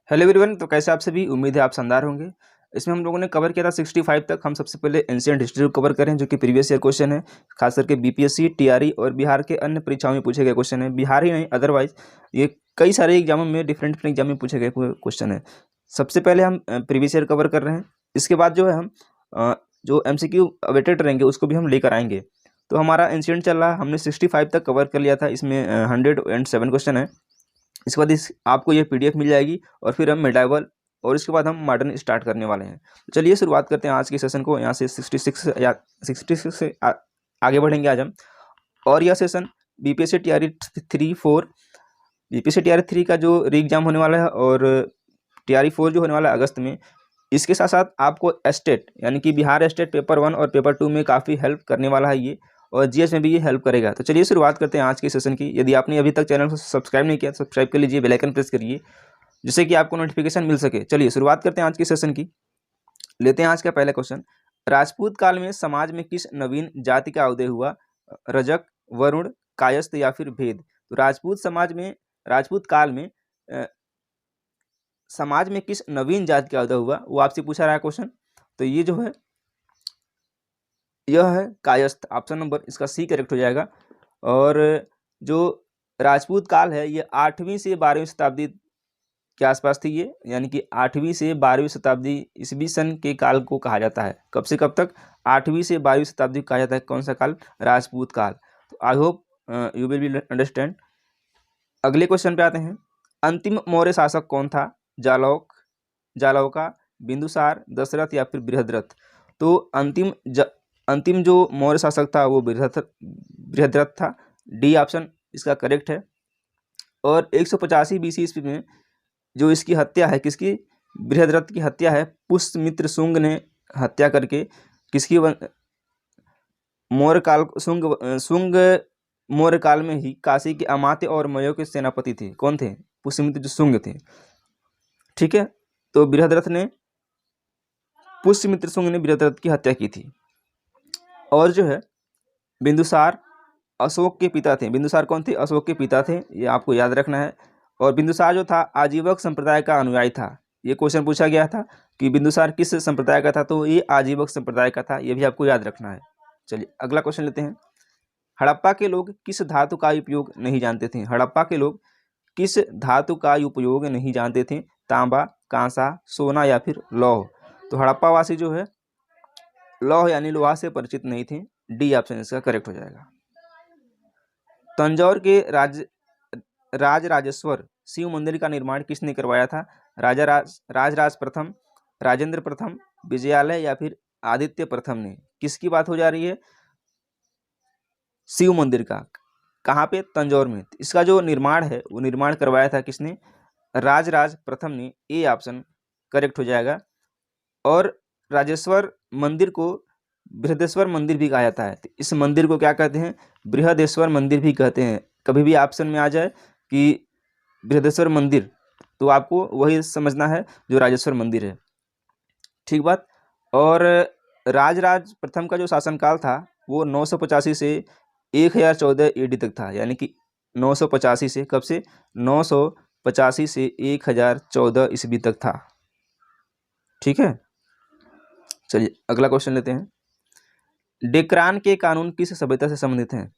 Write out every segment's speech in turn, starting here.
Hello everyone. तो कैसे आप सभी, उम्मीद है आप शानदार होंगे। इसमें हम लोगों ने कवर किया था 65 तक। हम सबसे पहले एंशिएंट हिस्ट्री को कवर करें, जो कि प्रीवियस ईयर क्वेश्चन है, खास करके बीपीएससी, टीआरई और बिहार के अन्य परीक्षाओं में पूछे गए क्वेश्चन है। बिहार ही नहीं, अदरवाइज ये कई सारे एग्जामों में डिफरेंट एग्जाम में पूछे गए क्वेश्चन है। सबसे पहले हम प्रीवियस ईयर कवर कर रहे हैं। इसके बाद जो है हम जो एमसीक्यू अवेटेड रहेंगे उसको भी हम लेकर आएंगे। तो हमारा एंशिएंट चल रहा है, हमने 65 तक कवर कर लिया था। इसमें 107 क्वेश्चन है। इसके बाद इस आपको ये पीडीएफ मिल जाएगी और फिर हम मेडाइवल और इसके बाद हम मॉडर्न स्टार्ट करने वाले हैं। तो चलिए शुरुआत करते हैं आज के सेशन को। यहाँ से 66 से आगे बढ़ेंगे आज हम। और यह session BPSC TRE 3-4 BPSC TRE 3 का जो री एग्जाम होने वाला है और टीआरई 4 जो होने वाला है अगस्त में। इसके साथ साथ आपको स्टेट यानी कि बिहार स्टेट पेपर 1 और पेपर 2 में काफ़ी हेल्प करने वाला है ये, और जीएस में भी ये हेल्प करेगा। तो चलिए शुरुआत करते हैं आज के सेशन की। यदि आपने अभी तक चैनल को सब्सक्राइब नहीं किया तो सब्सक्राइब कर लीजिए, बेल आइकन प्रेस करिए, जिससे कि आपको नोटिफिकेशन मिल सके। चलिए शुरुआत करते हैं आज के सेशन की। लेते हैं आज का पहला क्वेश्चन। राजपूत काल में समाज में किस नवीन जाति का उदय हुआ? रजक, वरुण, कायस्थ या फिर भेद? तो राजपूत काल में समाज में किस नवीन जाति का उदय हुआ, वो आपसे पूछा रहा है क्वेश्चन। तो ये जो है यह है कायस्थ। ऑप्शन नंबर इसका सी करेक्ट हो जाएगा। और जो राजपूत काल है ये 8वीं से 12वीं शताब्दी के आसपास थी ये, यानी कि 8वीं से 12वीं शताब्दी ईस्वी सन के काल को कहा जाता है। कब से कब तक? 8वीं से 12वीं शताब्दी को कहा जाता है। कौन सा काल? राजपूत काल। तो I hope you will be understand. अगले क्वेश्चन पे आते हैं। अंतिम मौर्य शासक कौन था? जालौका, बिंदुसार, दशरथ या फिर बृहद्रथ? तो अंतिम जो मौर्य शासक था वो बृहद्रथ था। डी ऑप्शन इसका करेक्ट है। और 185 बीसी ईस्वी में जो इसकी हत्या है, किसकी? बृहद्रथ की हत्या है पुष्यमित्र शुंग ने हत्या करके। किसकी? शुंग मौर्य काल में ही काशी के अमात्य और मयो के सेनापति थे। कौन थे? पुष्यमित्र जो शुंग थे। ठीक है, तो पुष्यमित्र शुंग ने बृहद्रथ की हत्या की थी। और जो है बिंदुसार अशोक के पिता थे। बिंदुसार कौन थे? अशोक के पिता थे, ये आपको याद रखना है। और बिंदुसार जो था आजीवक संप्रदाय का अनुयायी था। ये क्वेश्चन पूछा गया था कि बिंदुसार किस संप्रदाय का था, तो ये आजीवक संप्रदाय का था। ये भी आपको याद रखना है। चलिए अगला क्वेश्चन लेते हैं। हड़प्पा के लोग किस धातु का उपयोग नहीं जानते थे? हड़प्पा के लोग किस धातु का उपयोग नहीं जानते थे? तांबा, कांसा, सोना या फिर लौह? तो हड़प्पा वासी जो है लौह यानी लोहा से परिचित नहीं थे। डी ऑप्शन इसका करेक्ट हो जाएगा। तंजौर के राजराजेश्वर शिव मंदिर का निर्माण किसने करवाया था? राजराज प्रथम, राजेंद्र प्रथम, विजयालय या फिर आदित्य प्रथम ने? किसकी बात हो जा रही है? शिव मंदिर का। कहाँ पे? तंजौर में। इसका जो निर्माण है वो निर्माण करवाया था किसने? राजराज प्रथम ने। ए ऑप्शन करेक्ट हो जाएगा। और राजेश्वर मंदिर को बृहदेश्वर मंदिर भी कहा जाता है। तो इस मंदिर को क्या कहते हैं? बृहदेश्वर मंदिर भी कहते हैं। कभी भी ऑप्शन में आ जाए कि बृहदेश्वर मंदिर, तो आपको वही समझना है जो राजेश्वर मंदिर है। ठीक बात। और राजराज प्रथम का जो शासनकाल था वो 985 से 1014 एडी तक था। यानी कि 985 से, कब से? 985 से 1014 ईस्वी तक था। ठीक है, चलिए अगला क्वेश्चन लेते हैं। डेक्रान के कानून किस सभ्यता से संबंधित हैं?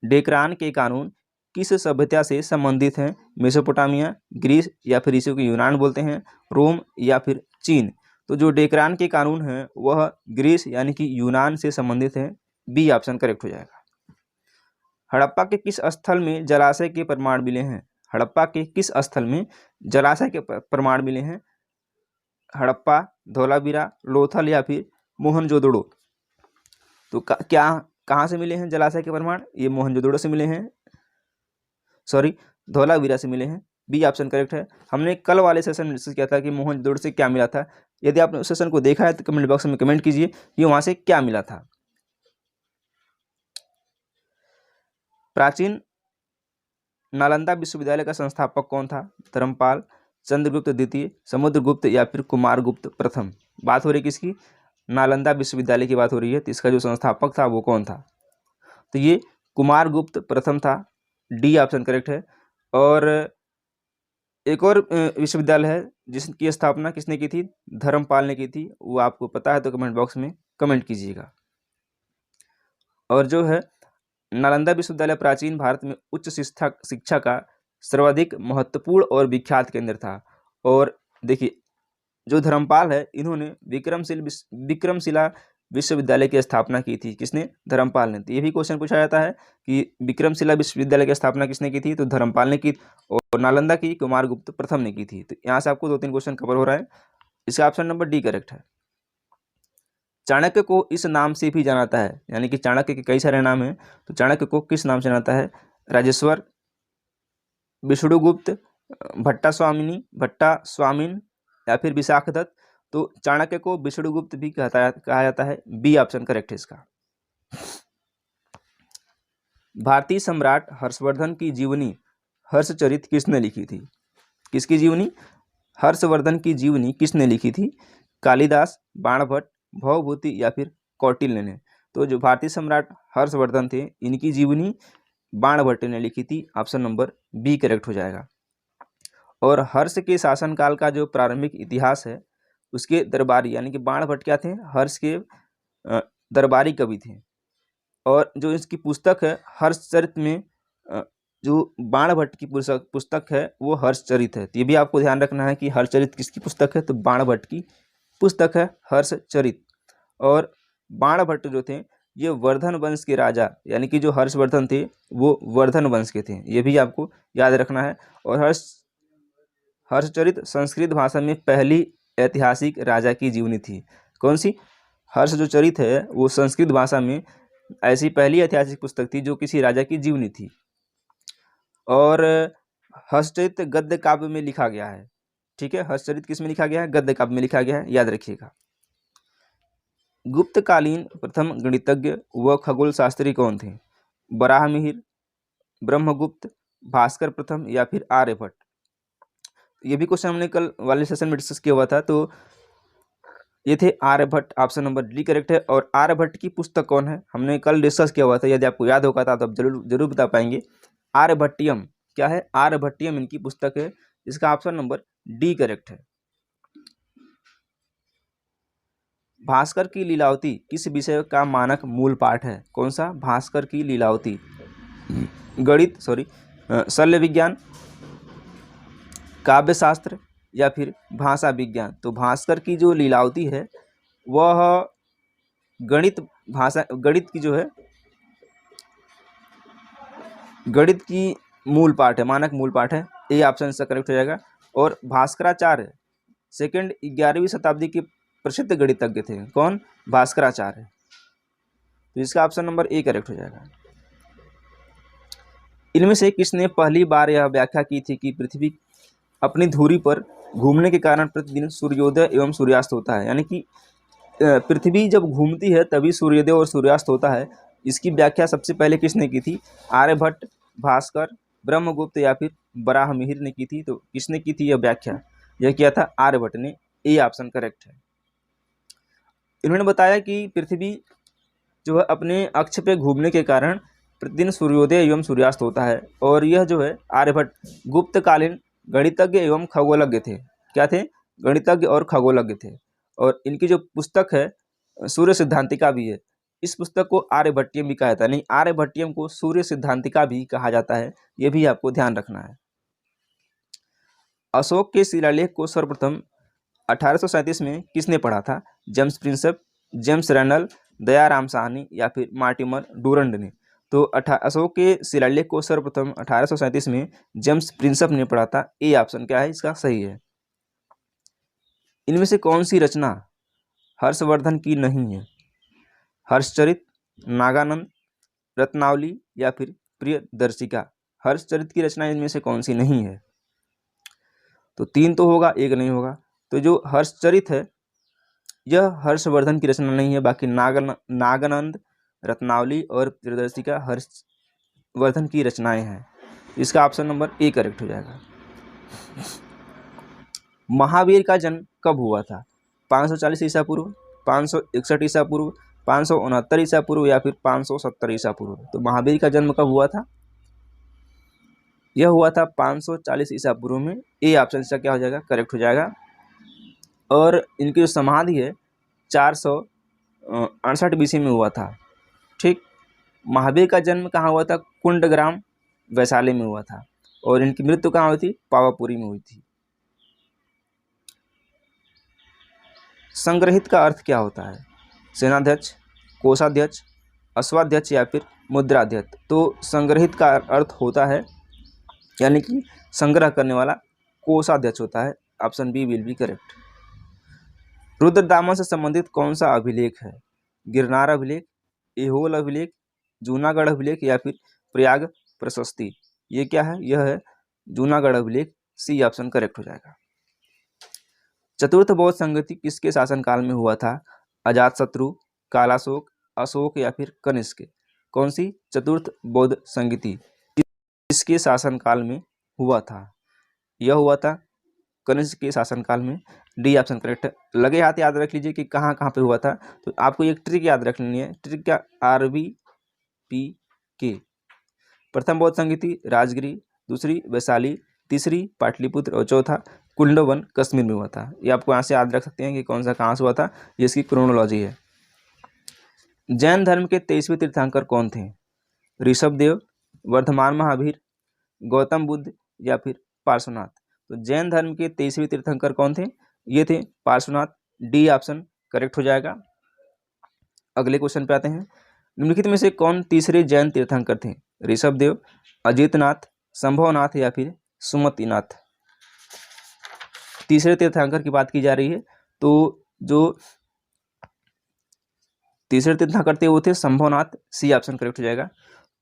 डेक्रान के कानून किस सभ्यता से संबंधित हैं? मेसोपोटामिया, ग्रीस या फिर इसे को यूनान बोलते हैं, रोम या फिर चीन? तो जो डेक्रान के कानून हैं वह ग्रीस यानी कि यूनान से संबंधित है। बी ऑप्शन करेक्ट हो जाएगा। हड़प्पा के किस स्थल में जलाशय के प्रमाण मिले हैं? हड़प्पा के किस स्थल में जलाशय के प्रमाण मिले हैं? हड़प्पा, धोलावीरा, लोथल या फिर मोहनजोदड़ो? तो कहाँ से मिले हैं जलाशय के प्रमाण? ये मोहनजोदड़ो से मिले हैं, सॉरी धोलावीरा से मिले हैं। बी ऑप्शन करेक्ट है। हमने कल वाले सेशन में डिस्कस किया था कि मोहनजोदड़ो से क्या मिला था। यदि आपने उस सेशन को देखा है तो कमेंट बॉक्स में कमेंट कीजिए कि वहाँ से क्या मिला था। प्राचीन नालंदा विश्वविद्यालय का संस्थापक कौन था? धर्मपाल, चंद्रगुप्त द्वितीय, समुद्रगुप्त या फिर कुमारगुप्त प्रथम? बात हो रही किसकी? नालंदा विश्वविद्यालय की बात हो रही है। तो इसका जो संस्थापक था वो कौन था? तो ये कुमारगुप्त प्रथम था। डी ऑप्शन करेक्ट है। और एक और विश्वविद्यालय है जिसकी स्थापना किसने की थी? धर्मपाल ने की थी। वो आपको पता है तो कमेंट बॉक्स में कमेंट कीजिएगा। और जो है नालंदा विश्वविद्यालय प्राचीन भारत में उच्च शिक्षा का सर्वाधिक महत्वपूर्ण और विख्यात केंद्र था। और देखिए जो धर्मपाल है इन्होंने विक्रमशिला विश्वविद्यालय की स्थापना की थी। किसने? धर्मपाल ने। तो ये भी क्वेश्चन पूछा जाता है कि विक्रमशिला विश्वविद्यालय की स्थापना किसने की थी? तो धर्मपाल ने की। और नालंदा की कुमारगुप्त प्रथम ने की थी। तो यहाँ से आपको 2-3 क्वेश्चन कवर हो रहा है। इसका ऑप्शन नंबर डी करेक्ट है। चाणक्य को इस नाम से भी जाना जाता है, यानी कि चाणक्य के कई सारे नाम हैं, तो चाणक्य को किस नाम से जाना जाता है? राजेश्वर, विष्णुगुप्त, भट्टा स्वामिन या फिर विशाखदत्त। तो चाणक्य को विष्णुगुप्त भी कहा जाता है। बी ऑप्शन करेक्ट है इसका। भारतीय सम्राट हर्षवर्धन की जीवनी हर्षचरित किसने लिखी थी? किसकी जीवनी? हर्षवर्धन की जीवनी किसने लिखी थी? कालिदास, बाणभट्ट, भवभूति या फिर कौटिल्य ने। तो जो भारतीय सम्राट हर्षवर्धन थे इनकी जीवनी बाणभट्ट ने लिखी थी। ऑप्शन नंबर बी करेक्ट हो जाएगा। और हर्ष के शासनकाल का जो प्रारंभिक इतिहास है उसके दरबारी यानी कि बाणभट्ट क्या थे? हर्ष के दरबारी कवि थे। और जो इसकी पुस्तक है हर्षचरित में जो बाणभट्ट की पुस्तक है वो हर्षचरित है। तो ये भी आपको ध्यान रखना है कि हर्षचरित किसकी पुस्तक है? तो बाणभट्ट की पुस्तक है हर्षचरित। और बाणभट्ट जो थे ये वर्धन वंश के राजा यानी कि जो हर्षवर्धन थे वो वर्धन वंश के थे। ये भी आपको याद रखना है। और हर्षचरित संस्कृत भाषा में पहली ऐतिहासिक राजा की जीवनी थी। कौन सी? हर्ष जो चरित है वो संस्कृत भाषा में ऐसी पहली ऐतिहासिक पुस्तक थी जो किसी राजा की जीवनी थी। और हर्षचरित गद्य काव्य में लिखा गया है। ठीक है, हर्षचरित किस में लिखा गया है? गद्य काव्य में लिखा गया है, याद रखिएगा। गुप्तकालीन प्रथम गणितज्ञ व खगोल शास्त्री कौन थे? बराहमिहिर, ब्रह्मगुप्त, भास्कर प्रथम या फिर आर्यभट्ट। ये भी क्वेश्चन हमने कल वाले सेशन में डिस्कस किया हुआ था। तो ये थे Aryabhatta. Option number D correct है। और आर्यभट्ट की पुस्तक कौन है? हमने कल डिस्कस किया हुआ था, यदि आपको याद होगा था तो आप जरूर बता पाएंगे। आर्यभट्टियम क्या है? आर्यभट्टियम इनकी पुस्तक है। इसका ऑप्शन नंबर डी करेक्ट है। भास्कर की लीलावती किस विषय का मानक मूल पाठ है? कौन सा? भास्कर की लीलावती शल्य विज्ञान, काव्यशास्त्र या फिर भाषा विज्ञान। तो भास्कर की जो लीलावती है वह गणित की जो है गणित की मूल पाठ है, मानक मूल पाठ है। ये ऑप्शन इसका करेक्ट हो जाएगा। और भास्कराचार्य 11वीं शताब्दी के प्रसिद्ध गणितज्ञ थे। कौन? भास्कराचार्य। तो इसका ऑप्शन नंबर ए करेक्ट हो जाएगा। इनमें से किसने पहली बार यह व्याख्या की थी कि पृथ्वी अपनी धुरी पर घूमने के कारण प्रतिदिन सूर्योदय एवं सूर्यास्त होता है? यानी कि पृथ्वी जब घूमती है तभी सूर्योदय और सूर्यास्त होता है। इसकी व्याख्या सबसे पहले किसने की थी? आर्यभट्ट, भास्कर, ब्रह्मगुप्त या फिर बराहमिहिर ने की थी। तो किसने की थी यह व्याख्या? यह किया था आर्यभट्ट ने। ए ऑप्शन करेक्ट है। इन्होंने बताया कि पृथ्वी जो है अपने अक्ष पे घूमने के कारण प्रतिदिन सूर्योदय एवं सूर्यास्त होता है। और यह जो है आर्यभट्ट गुप्तकालीन गणितज्ञ एवं खगोलज्ञ थे। क्या थे? गणितज्ञ और खगोलज्ञ थे। और इनकी जो पुस्तक है सूर्य सिद्धांतिका भी है। इस पुस्तक को आर्यभट्टियम भी कहा जाता है। नहीं, आर्यभट्टियम को सूर्य सिद्धांतिका भी कहा जाता है। यह भी आपको ध्यान रखना है। अशोक के शिलालेख को सर्वप्रथम 1837 में किसने पढ़ा था? James Prinsep, James renal, Dayaram Sahni या फिर मार्टिमर डुरंड ने। तो अशोक के शिलालेख को सर्वप्रथम 1837 में जेम्स प्रिंसेप ने पढ़ा था। ए ऑप्शन क्या है इसका सही है। इनमें से कौन सी रचना हर्षवर्धन की नहीं है? हर्षचरित, नागानंद, रत्नावली या फिर प्रियदर्शिका। हर्षचरित की रचना इनमें से कौन सी नहीं है? तो 3 तो होगा, एक नहीं होगा। तो जो हर्षचरित है यह हर्षवर्धन की रचना नहीं है। बाकी नागानंद, रत्नावली और प्रियदर्शिका हर्षवर्धन की रचनाएं हैं। इसका ऑप्शन नंबर ए करेक्ट हो जाएगा। महावीर का जन्म कब हुआ था? 540 ईसा पूर्व, 561 ईसा पूर्व, 569 ईसा पूर्व या फिर 570 ईसा पूर्व। तो महावीर का जन्म कब हुआ था? यह हुआ था 540 ईसा पूर्व में। ए ऑप्शन इसका क्या हो जाएगा, करेक्ट हो जाएगा। और इनकी जो समाधि है 468 BC में हुआ था। ठीक। महावीर का जन्म कहाँ हुआ था, कुंडग्राम वैशाली में हुआ था। और इनकी मृत्यु कहाँ हुई थी, पावापुरी में हुई थी। संग्रहित का अर्थ क्या होता है, सेनाध्यक्ष, कोषाध्यक्ष, अश्वाध्यक्ष या फिर मुद्राध्यक्ष। तो संग्रहित का अर्थ होता है, यानी कि संग्रह करने वाला कोषाध्यक्ष होता है। Option B will be correct. Rudradaman से संबंधित कौन सा अभिलेख है, गिरनार अभिलेख, ऐहोल अभिलेख, जूनागढ़ अभिलेख या फिर प्रयाग प्रशस्ति। ये क्या है, यह है जूनागढ़ अभिलेख। सी ऑप्शन करेक्ट हो जाएगा। चतुर्थ बौद्ध संगति किसके शासनकाल में हुआ था, अजातशत्रु, कालाशोक, अशोक या फिर कनिष्क। कौन सी चतुर्थ बौद्ध संगति किसके शासनकाल में हुआ था, यह हुआ था कनिष्क के शासनकाल में। डी ऑप्शन करेक्ट है। लगे हाथ याद रख लीजिए कि कहाँ कहाँ पे हुआ था। तो आपको एक ट्रिक याद रख लेनी है। ट्रिक क्या, RBPK। प्रथम बौद्ध संगति राजगिरी, दूसरी वैशाली, तीसरी पाटलिपुत्र और चौथा कुंडवन कश्मीर में हुआ था। ये आपको यहाँ से याद रख सकते हैं कि कौन सा कहाँ से हुआ था, ये इसकी क्रोनोलॉजी है। जैन धर्म के 23वें तीर्थंकर कौन थे, ऋषभदेव, वर्धमान महावीर, गौतम बुद्ध या फिर पार्श्वनाथ। तो जैन धर्म के 23वें तीर्थंकर कौन थे, ये थे पार्श्वनाथ। डी ऑप्शन करेक्ट हो जाएगा। अगले क्वेश्चन पे आते हैं। निम्नलिखित में से कौन तीसरे जैन तीर्थंकर थे, ऋषभदेव, अजितनाथ, संभवनाथ या फिर सुमतिनाथ। तीसरे तीर्थंकर की बात की जा रही है। तो जो तीसरे तीर्थंकर थे वो थे संभवनाथ। सी ऑप्शन करेक्ट हो जाएगा।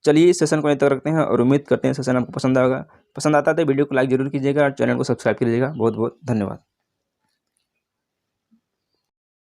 चलिए सेशन को यहीं तक रखते हैं और उम्मीद करते हैं सेशन आपको पसंद आएगा। पसंद आता है तो वीडियो को लाइक जरूर कीजिएगा और चैनल को सब्सक्राइब कीजिएगा। बहुत बहुत धन्यवाद।